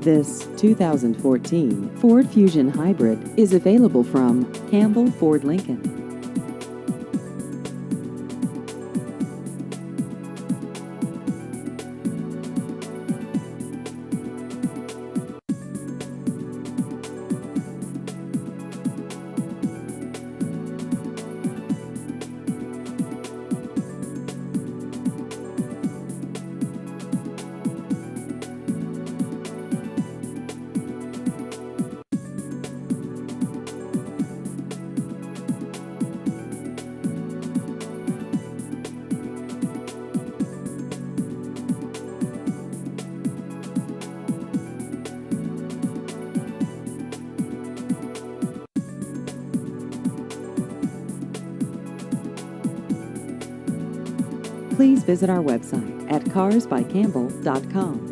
This 2014 Ford Fusion Hybrid is available from Campbell Ford Lincoln. Please visit our website at carsbycampbell.com.